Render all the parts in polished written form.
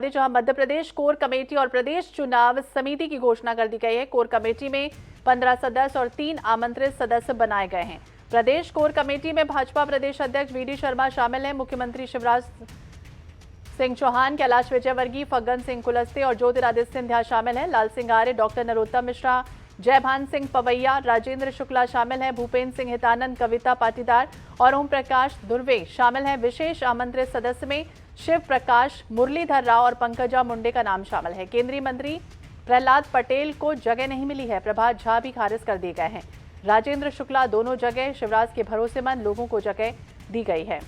जहां Madhya Pradesh core committee और प्रदेश चुनाव समिति की घोषणा कर दी गई है। कोर कमेटी में 15 सदस्य और 3 आमंत्रित सदस्य बनाए गए हैं। प्रदेश कोर कमेटी में भाजपा प्रदेश अध्यक्ष वीडी शर्मा शामिल हैं। मुख्यमंत्री शिवराज सिंह चौहान, कैलाश विजयवर्गीय, फग्गन सिंह कुलस्ते और ज्योतिरादित्य सिंधिया शामिल हैं। लाल सिंह आर्य, डॉक्टर नरोत्तम मिश्रा, जयभान सिंह पवैया, राजेंद्र शुक्ला शामिल हैं। भूपेन्द्र सिंह हितानंद, कविता पाटीदार और ओम प्रकाश धुर्वे शामिल हैं। विशेष आमंत्रित सदस्य में शिव प्रकाश, मुरलीधर राव और पंकजा मुंडे का नाम शामिल है। केंद्रीय मंत्री प्रहलाद पटेल को जगह नहीं मिली है। प्रभात झा भी खारिज कर दिए गए हैं। राजेंद्र शुक्ला दोनों जगह। शिवराज के भरोसेमंद लोगों को जगह दी गई है।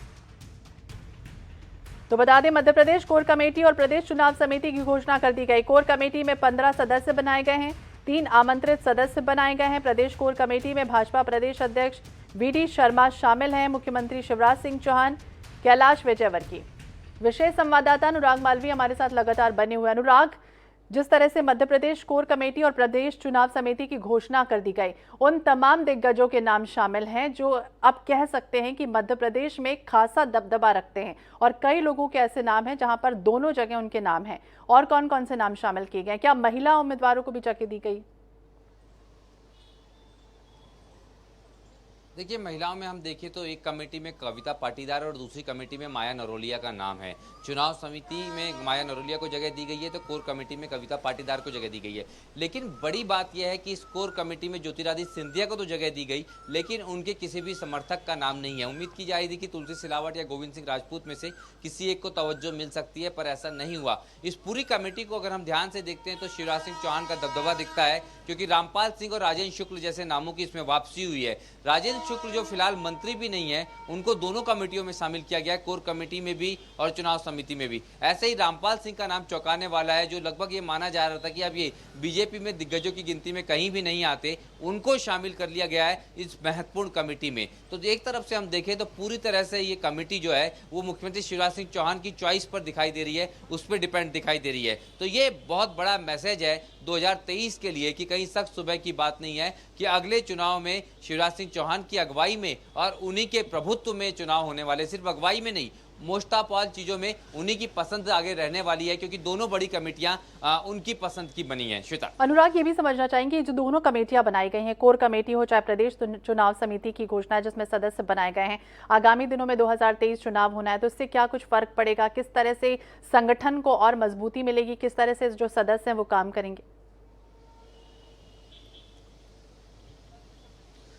तो बता दें, मध्य प्रदेश कोर कमेटी और प्रदेश चुनाव समिति की घोषणा कर दी गई। कोर कमेटी में 15 सदस्य बनाए गए हैं, 3 आमंत्रित सदस्य बनाए गए हैं। प्रदेश कोर कमेटी में भाजपा प्रदेश अध्यक्ष वीडी शर्मा शामिल हैं। मुख्यमंत्री शिवराज सिंह चौहान, कैलाश विजयवर्गीय। विशेष संवाददाता अनुराग मालवीय हमारे साथ लगातार बने हुए। अनुराग, जिस तरह से मध्य प्रदेश कोर कमेटी और प्रदेश चुनाव समिति की घोषणा कर दी गई, उन तमाम दिग्गजों के नाम शामिल हैं जो अब कह सकते हैं कि मध्य प्रदेश में खासा दबदबा रखते हैं, और कई लोगों के ऐसे नाम हैं जहां पर दोनों जगह उनके नाम हैं। और कौन कौन से नाम शामिल किए गए? क्या महिला उम्मीदवारों को भी जगह दी गई? देखिए, महिलाओं में हम देखें तो एक कमेटी में कविता पाटीदार और दूसरी कमेटी में माया नरोलिया का नाम है। चुनाव समिति में माया नरोलिया को जगह दी गई है, तो कोर कमेटी में कविता पाटीदार को जगह दी गई है। लेकिन बड़ी बात यह है कि इस कोर कमेटी में ज्योतिरादित्य सिंधिया को तो जगह दी गई, लेकिन उनके किसी भी समर्थक का नाम नहीं है। उम्मीद की जा रही थी कि तुलसी सिलावट या गोविंद सिंह राजपूत में से किसी एक को तवज्जो मिल सकती है, पर ऐसा नहीं हुआ। इस पूरी कमेटी को अगर हम ध्यान से देखते हैं तो शिवराज सिंह चौहान का दबदबा दिखता है, क्योंकि रामपाल सिंह और राजेंद्र शुक्ल जैसे नामों की इसमें वापसी हुई है। राजेंद्र शुक्ल जो फिलहाल मंत्री भी नहीं है, उनको दोनों कमेटियों में शामिल किया गया है, कोर कमेटी में भी और चुनाव समिति में भी। ऐसे ही रामपाल सिंह का नाम चौंकाने वाला है, जो लगभग ये माना जा रहा था कि अब ये बीजेपी में दिग्गजों की गिनती में कहीं भी नहीं आते, उनको शामिल कर लिया गया है इस महत्वपूर्ण कमेटी में। तो एक तरफ से हम देखें तो पूरी तरह से ये कमेटी जो है वो मुख्यमंत्री शिवराज सिंह चौहान की चॉइस पर दिखाई दे रही है, उस पर डिपेंड दिखाई दे रही है। तो ये बहुत बड़ा मैसेज है 2023 के लिए कि कहीं सख्त सुबह की बात नहीं है कि अगले चुनाव में शिवराज सिंह चौहान की अगुवाई में और उन्हीं के प्रभुत्व में चुनाव होने वाले। सिर्फ अगुवाई में नहीं, मोस्ट ऑफ ऑल चीजों में उन्हीं की पसंद आगे रहने वाली है, क्योंकि दोनों बड़ी कमेटियां उनकी पसंद की बनी है। श्वेता, अनुराग, ये भी समझना चाहेंगे, जो दोनों कमेटियां बनाई गई हैं, कोर कमेटी हो चाहे प्रदेश चुनाव समिति की घोषणा है जिसमें सदस्य बनाए गए हैं, आगामी दिनों में 2023 चुनाव होना है, तो इससे क्या कुछ फर्क पड़ेगा? किस तरह से संगठन को और मजबूती मिलेगी? किस तरह से जो सदस्य हैं वो काम करेंगे?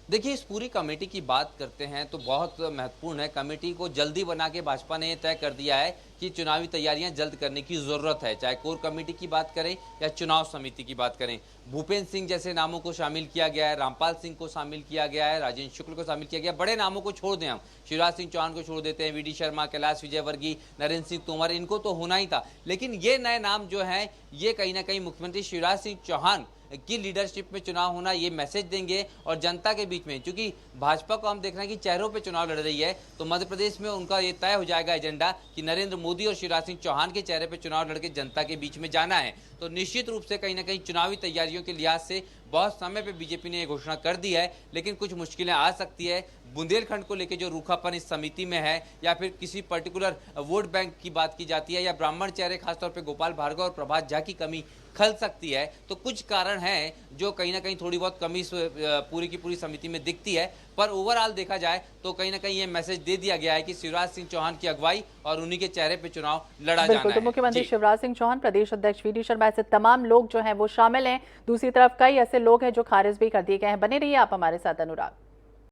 देखिए, इस पूरी कमेटी की बात करते हैं तो बहुत महत्वपूर्ण है। कमेटी को जल्दी बना के भाजपा ने तय कर दिया है कि चुनावी तैयारियां जल्द करने की जरूरत है, चाहे कोर कमेटी की बात करें या चुनाव समिति की बात करें। भूपेन्द्र सिंह जैसे नामों को शामिल किया गया है, रामपाल सिंह को शामिल किया गया है, राजेंद्र शुक्ल को शामिल किया गया। बड़े नामों को छोड़ दें, हम शिवराज सिंह चौहान को छोड़ देते हैं, वीडी शर्मा, कैलाश विजयवर्गीय, नरेंद्र सिंह तोमर, इनको तो होना ही था। लेकिन ये नए नाम जो हैं, ये कहीं ना कहीं मुख्यमंत्री शिवराज सिंह चौहान की लीडरशिप में चुनाव होना, ये मैसेज देंगे। और जनता के बीच में, क्योंकि भाजपा को हम देख रहे हैं कि चेहरों पे चुनाव लड़ रही है, तो मध्य प्रदेश में उनका ये तय हो जाएगा एजेंडा कि नरेंद्र मोदी और शिवराज सिंह चौहान के चेहरे पे चुनाव लड़के जनता के बीच में जाना है। तो निश्चित रूप से कहीं ना कहीं चुनावी तैयारियों के लिहाज से बहुत समय पे बीजेपी ने यह घोषणा कर दी है, लेकिन कुछ मुश्किलें आ सकती है। बुंदेलखंड को लेकर जो रूखापन इस समिति में है, या फिर किसी पर्टिकुलर वोट बैंक की बात की जाती है, या ब्राह्मण चेहरे खासतौर पे गोपाल भार्गव और प्रभात झा की कमी खल सकती है, तो कुछ कारण हैं जो कहीं ना कहीं थोड़ी बहुत कमी पूरी की पूरी समिति में दिखती है। पर ओवरऑल देखा जाए तो कहीं ना कहीं ये मैसेज दे दिया गया है कि शिवराज सिंह चौहान की अगुवाई और उन्हीं के चेहरे पे चुनाव लड़ा जाना है। तो मुख्यमंत्री शिवराज सिंह चौहान, प्रदेश अध्यक्ष वीडी शर्मा, ऐसे तमाम लोग जो हैं वो शामिल हैं। दूसरी तरफ कई ऐसे लोग हैं जो खारिज भी कर दिए गए हैं। बने रहिए आप हमारे साथ अनुराग।